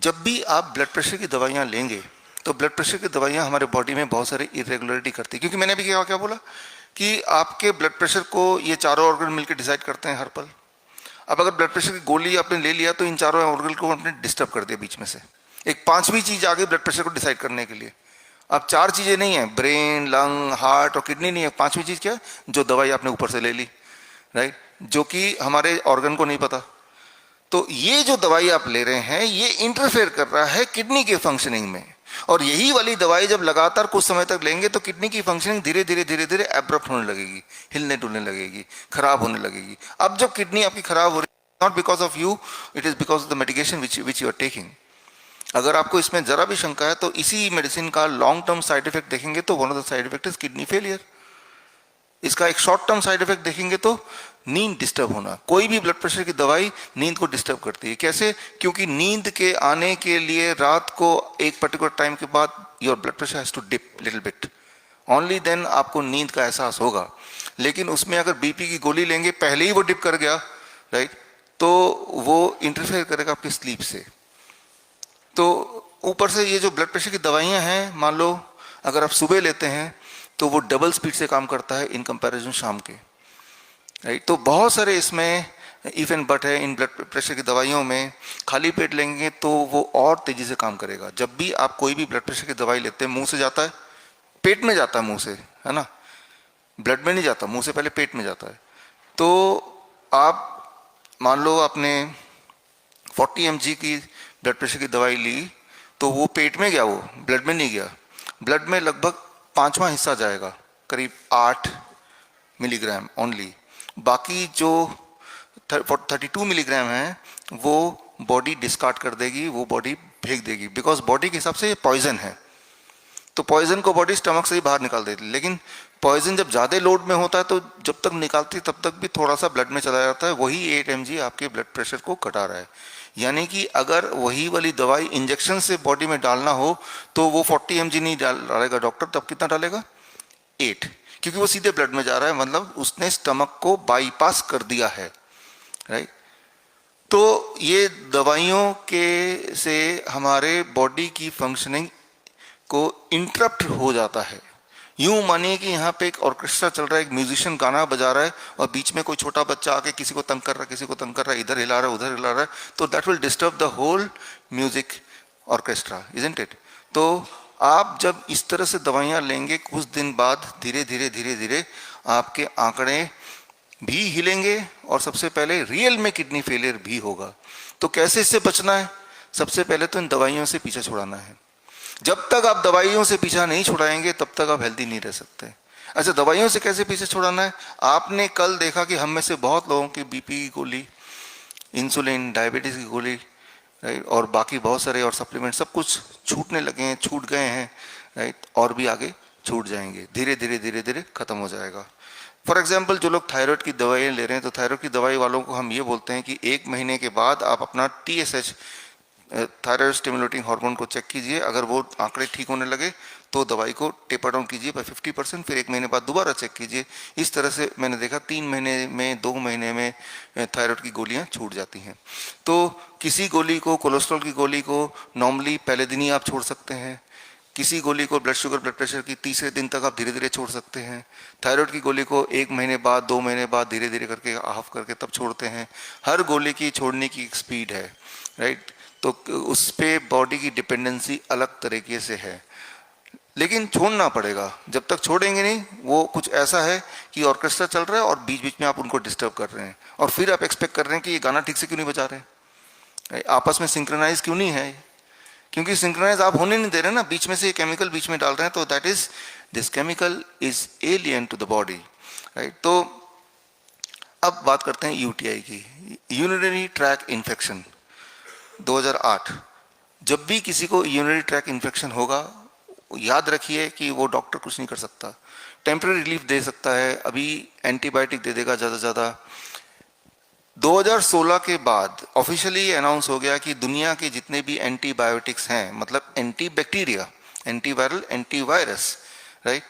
जब भी आप ब्लड प्रेशर की दवाइयाँ लेंगे तो ब्लड प्रेशर की दवाइयाँ हमारे बॉडी में बहुत सारी इरेगुलरिटी करती है, क्योंकि मैंने भी क्या क्या बोला कि आपके ब्लड प्रेशर को ये चारों ऑर्गन मिलकर डिसाइड करते हैं हर पल। अब अगर ब्लड प्रेशर की गोली आपने ले लिया तो इन चारों ऑर्गन को आपने डिस्टर्ब कर दिया बीच में से। एक पांचवी चीज आ गई ब्लड प्रेशर को डिसाइड करने के लिए। अब चार चीजें नहीं है, ब्रेन, लंग, हार्ट और किडनी नहीं है, पांचवी चीज क्या है? जो दवाई आपने ऊपर से ले ली, राइट, जो कि हमारे ऑर्गन को नहीं पता। तो ये जो दवाई आप ले रहे हैं ये इंटरफेयर कर रहा है किडनी के फंक्शनिंग में, और यही वाली दवाई जब लगातार कुछ समय तक लेंगे तो किडनी की फंक्शनिंग धीरे धीरे धीरे धीरे एब्रप्ट होने लगेगी, हिलने डुलने लगेगी, खराब होने लगेगी। अब जब किडनी आपकी खराब हो रही है, not because of you, it is because of the medication which you are taking. अगर आपको इसमें जरा भी शंका है तो इसी मेडिसिन का लॉन्ग टर्म साइड इफेक्ट देखेंगे तो one of the side effect is kidney failure. इसका एक शॉर्ट टर्म साइड इफेक्ट देखेंगे तो नींद डिस्टर्ब होना। कोई भी ब्लड प्रेशर की दवाई नींद को डिस्टर्ब करती है। कैसे? क्योंकि नींद के आने के लिए रात को एक पर्टिकुलर टाइम के बाद your blood pressure has to dip little bit, only then आपको नींद का एहसास होगा। लेकिन उसमें अगर बीपी की गोली लेंगे पहले ही वो डिप कर गया, राइट, तो वो इंटरफेयर करेगा आपकी स्लीप से। तो ऊपर से ये जो ब्लड प्रेशर की दवाइयाँ हैं, मान लो अगर आप सुबह लेते हैं तो वो डबल स्पीड से काम करता है इन कंपैरिजन शाम के, राइट। तो बहुत सारे इसमें इफ एंड बट है इन ब्लड प्रेशर की दवाइयों में। खाली पेट लेंगे तो वो और तेजी से काम करेगा। जब भी आप कोई भी ब्लड प्रेशर की दवाई लेते हैं, मुंह से जाता है, पेट में जाता है, मुंह से, है ना, ब्लड में नहीं जाता, मुंह से पहले पेट में जाता है। तो आप मान लो आपने 40 mg की ब्लड प्रेशर की दवाई ली तो वो पेट में गया, वो ब्लड में नहीं गया। ब्लड में लगभग 5वां हिस्सा जाएगा, करीब 8 मिलीग्राम ओनली। बाकी जो 32 मिलीग्राम है वो बॉडी डिस्कार्ड कर देगी, वो बॉडी फेंक देगी, बिकॉज बॉडी के हिसाब से ये पॉइजन है। तो पॉइजन को बॉडी स्टमक से ही बाहर निकाल देती है। लेकिन पॉइजन जब ज़्यादा लोड में होता है तो जब तक निकालती है तब तक भी थोड़ा सा ब्लड में चला जाता है। वही 8 mg आपके ब्लड प्रेशर को घटा रहा है। यानी कि अगर वही वाली दवाई इंजेक्शन से बॉडी में डालना हो तो वो 40 mg नहीं डालेगा डॉक्टर, तब कितना डालेगा? 8, क्योंकि वो सीधे ब्लड में जा रहा है, मतलब उसने स्टमक को बाईपास कर दिया है, राइट। तो ये दवाइयों के से हमारे बॉडी की फंक्शनिंग को इंटरप्ट हो जाता है। यूं मानिए कि यहाँ पे एक ऑर्केस्ट्रा चल रहा है, एक म्यूजिशियन गाना बजा रहा है और बीच में कोई छोटा बच्चा आके किसी को तंग कर रहा है, किसी को तंग कर रहा है, इधर हिला रहा है, उधर हिला रहा है, तो that will disturb the whole music orchestra, isn't it. तो आप जब इस तरह से दवाइयाँ लेंगे, कुछ दिन बाद धीरे धीरे धीरे धीरे आपके आंकड़े भी हिलेंगे और सबसे पहले रियल में किडनी फेलियर भी होगा। तो कैसे इससे बचना है? सबसे पहले तो इन दवाइयों से पीछा छुड़ाना है। जब तक आप दवाइयों से पीछा नहीं छुड़ाएंगे तब तक आप हेल्दी नहीं रह सकते। अच्छा, दवाइयों से कैसे पीछे छुड़ाना है? आपने कल देखा कि हम में से बहुत लोगों की बीपी की गोली, इंसुलिन, डायबिटीज की गोली, राइट, और बाकी बहुत सारे और सप्लीमेंट सब कुछ छूटने लगे हैं, छूट गए हैं, राइट, और भी आगे छूट जाएंगे। धीरे धीरे धीरे धीरे खत्म हो जाएगा। फॉर एग्जाम्पल, जो लोग थायराइड की दवाइयाँ ले रहे हैं, तो थायराइड की दवाई वालों को हम ये बोलते हैं कि 1 महीने के बाद आप अपना TSH, थायराइड स्टिमुलेटिंग हार्मोन को चेक कीजिए। अगर वो आंकड़े ठीक होने लगे तो दवाई को टेपर डाउन कीजिए बाय 50%, फिर 1 महीने बाद दोबारा चेक कीजिए। इस तरह से मैंने देखा 3 महीने में, 2 महीने में थायराइड की गोलियां छूट जाती हैं। तो किसी गोली को, कोलेस्ट्रॉल की गोली को नॉर्मली पहले दिन ही आप छोड़ सकते हैं। किसी गोली को, ब्लड शुगर, ब्लड प्रेशर की, तीसरे दिन तक आप धीरे धीरे छोड़ सकते हैं। थायराइड की गोली को 1 महीने बाद, 2 महीने बाद धीरे धीरे करके हाफ करके तब छोड़ते हैं। हर गोली की छोड़ने की एक स्पीड है, राइट। तो उस पे बॉडी की डिपेंडेंसी अलग तरीके से है, लेकिन छोड़ना पड़ेगा। जब तक छोड़ेंगे नहीं, वो कुछ ऐसा है कि ऑर्केस्ट्रा चल रहा है और बीच बीच में आप उनको डिस्टर्ब कर रहे हैं, और फिर आप एक्सपेक्ट कर रहे हैं कि ये गाना ठीक से क्यों नहीं बजा रहे, आपस में सिंक्रोनाइज क्यों नहीं है, क्योंकि सिंक्रोनाइज आप होने नहीं दे रहे ना, बीच में से ये केमिकल बीच में डाल रहे हैं। तो that is, this chemical is alien to the body, right. तो अब बात करते हैं यूटीआई की, यूरिनरी ट्रैक इन्फेक्शन। 2008, जब भी किसी को यूरिनरी ट्रैक इन्फेक्शन होगा, याद रखिए कि वो डॉक्टर कुछ नहीं कर सकता। टेम्पररी रिलीफ दे सकता है, अभी एंटीबायोटिक दे देगा ज़्यादा से ज़्यादा। 2016 के बाद ऑफिशियली अनाउंस हो गया कि दुनिया के जितने भी एंटीबायोटिक्स हैं, मतलब anti bacteria, antiviral, antivirus, right,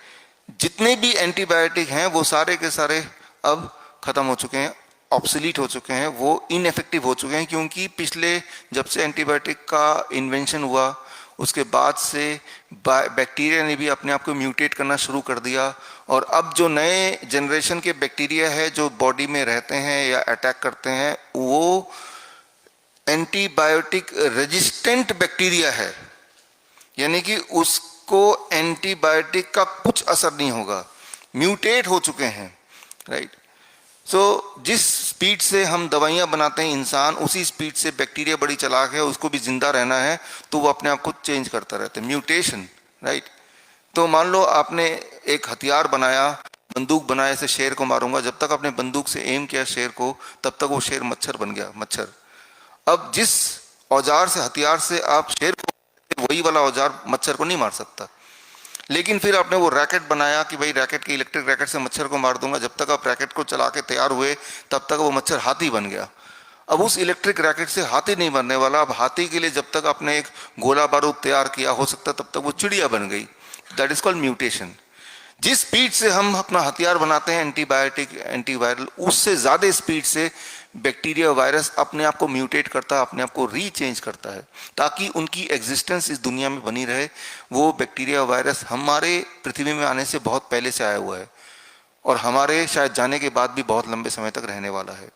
जितने भी एंटीबायोटिक हैं वो सारे के सारे अब खत्म हो चुके हैं ऑब्सोलीट हो चुके हैं, वो इनएफेक्टिव हो चुके हैं, क्योंकि पिछले जब से एंटीबायोटिक का इन्वेंशन हुआ उसके बाद से बैक्टीरिया ने भी अपने आप को म्यूटेट करना शुरू कर दिया। और अब जो नए जनरेशन के बैक्टीरिया है जो बॉडी में रहते हैं या अटैक करते हैं, वो एंटीबायोटिक रेजिस्टेंट बैक्टीरिया है, यानी कि उसको एंटीबायोटिक का कुछ असर नहीं होगा, म्यूटेट हो चुके हैं, राइट। सो जिस स्पीड से हम दवाइयाँ बनाते हैं इंसान, उसी स्पीड से बैक्टीरिया बड़ी चालाक है, उसको भी जिंदा रहना है तो वो अपने आप को चेंज करता रहता है, म्यूटेशन, राइट। तो मान लो आपने एक हथियार बनाया, बंदूक बनाया, ऐसे शेर को मारूंगा, जब तक आपने बंदूक से एम किया शेर को, तब तक वो शेर मच्छर बन गया, मच्छर। अब जिस औजार से, हथियार से आप शेर को, वही वाला औजार मच्छर को नहीं मार सकता। लेकिन फिर आपने वो रैकेट बनाया कि भाई रैकेट के, इलेक्ट्रिक रैकेट से मच्छर को मार दूंगा, जब तक आप रैकेट को चला के तैयार हुए तब तक वो मच्छर हाथी बन गया। अब उस इलेक्ट्रिक रैकेट से हाथी नहीं बनने वाला, अब हाथी के लिए जब तक आपने एक गोला बारूद तैयार किया, हो सकता तब तक वो चिड़िया बन गई। That is called mutation. जिस स्पीड से हम अपना हथियार बनाते हैं एंटीबायोटिक, एंटीवायरल, उससे ज्यादा स्पीड से बैक्टीरिया, वायरस अपने आप को म्यूटेट करता है, अपने आप को रीचेंज करता है, ताकि उनकी एग्जिस्टेंस इस दुनिया में बनी रहे। वो बैक्टीरिया, वायरस हमारे पृथ्वी में आने से बहुत पहले से आया हुआ है और हमारे शायद जाने के बाद भी बहुत लंबे समय तक रहने वाला है।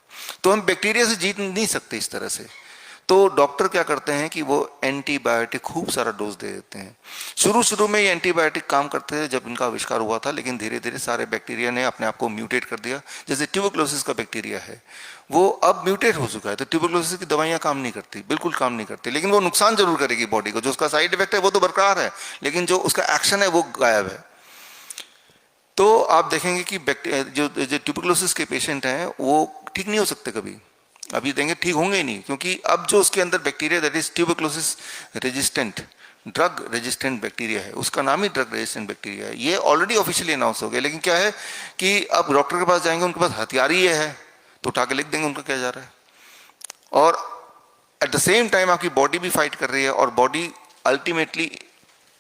तो हम बैक्टीरिया से जीत नहीं सकते इस तरह से। तो डॉक्टर क्या करते हैं कि वो एंटीबायोटिक खूब सारा डोज दे देते हैं। शुरू में ये एंटीबायोटिक काम करते थे जब इनका आविष्कार हुआ था, लेकिन धीरे धीरे सारे बैक्टीरिया ने अपने आप को म्यूटेट कर दिया। जैसे ट्यूबरक्लोसिस का बैक्टीरिया है, वो अब म्यूटेट हो चुका है, तो ट्यूबरक्लोसिस की दवाइयां काम नहीं करती, बिल्कुल काम नहीं करती, लेकिन वो नुकसान जरूर करेगी बॉडी को। जो उसका साइड इफेक्ट है वो तो बरकरार है, लेकिन जो उसका एक्शन है वो गायब है। तो आप देखेंगे कि जो ट्यूबरक्लोसिस के पेशेंट हैं वो ठीक नहीं हो सकते कभी, अभी देंगे ठीक होंगे ही नहीं, क्योंकि अब जो उसके अंदर bacteria, that is tuberculosis resistant, drug resistant bacteria है, उसका नाम ही ड्रग रेजिस्टेंट बैक्टीरिया है। ये ऑलरेडी ऑफिशियली अनाउंस हो गया, लेकिन क्या है कि अब डॉक्टर के पास जाएंगे, उनके पास हथियार ही ये है, तो उठा के लिख देंगे उनका क्या जा रहा है। और एट द सेम टाइम आपकी बॉडी भी फाइट कर रही है, और बॉडी अल्टीमेटली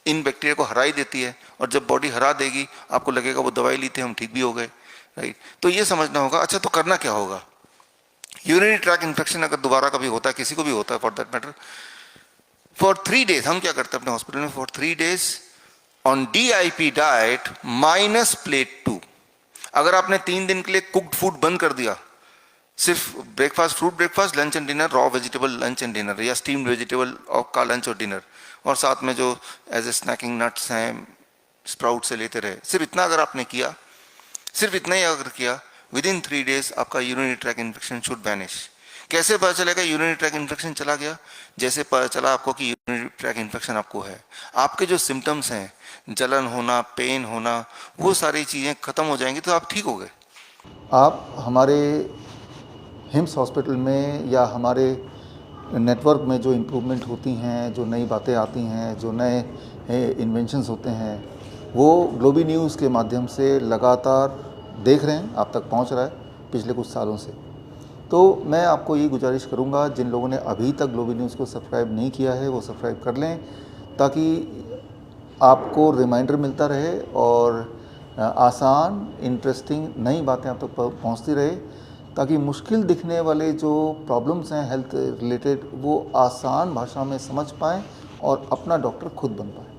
इन बैक्टीरिया को हरा ही देती है। और जब बॉडी हरा देगी, आपको लगेगा वो दवाई ली थी, हम ठीक भी हो गए, राइट। तो ये समझना होगा। अच्छा, तो करना क्या होगा? यूरिनरी ट्रैक इन्फेक्शन अगर दोबारा कभी होता है, किसी को भी होता है for that matter, for 3 days हम क्या करते हैं अपने हॉस्पिटल में, for 3 days on DIP diet minus plate 2। अगर आपने 3 दिन के लिए कुक्ड फूड बंद कर दिया, सिर्फ breakfast, fruit breakfast, lunch and dinner, raw vegetable lunch and dinner, या स्टीम्ड वेजिटेबल का लंच और डिनर, और साथ में जो एज ए स्नैकिंग नट्स हैं स्प्राउट से लेते रहे, सिर्फ इतना अगर आपने किया, सिर्फ इतना ही अगर किया, विदिन 3 डेज आपका urinary track infection should vanish. कैसे पता चलेगा यूरिनरी ट्रैक इन्फेक्शन चला गया? जैसे पता चला आपको कि यूरिनरी ट्रैक इन्फेक्शन आपको है, आपके जो सिम्टम्स हैं, जलन होना, पेन होना, वो सारी चीज़ें खत्म हो जाएंगी, तो आप ठीक हो गए। आप हमारे हिम्स हॉस्पिटल में या हमारे नेटवर्क में जो इम्प्रूवमेंट होती हैं, जो नई बातें आती हैं, जो नए इन्वेंशंस होते हैं, वो ग्लोबी न्यूज़ के माध्यम से लगातार देख रहे हैं, आप तक पहुंच रहा है पिछले कुछ सालों से। तो मैं आपको ये गुजारिश करूंगा, जिन लोगों ने अभी तक ग्लोबी न्यूज़ को सब्सक्राइब नहीं किया है वो सब्सक्राइब कर लें, ताकि आपको रिमाइंडर मिलता रहे और आसान, इंटरेस्टिंग नई बातें आप तक पहुंचती रहे, ताकि मुश्किल दिखने वाले जो प्रॉब्लम्स हैं हेल्थ रिलेटेड, वो आसान भाषा में समझ पाएँ और अपना डॉक्टर खुद बन पाएँ।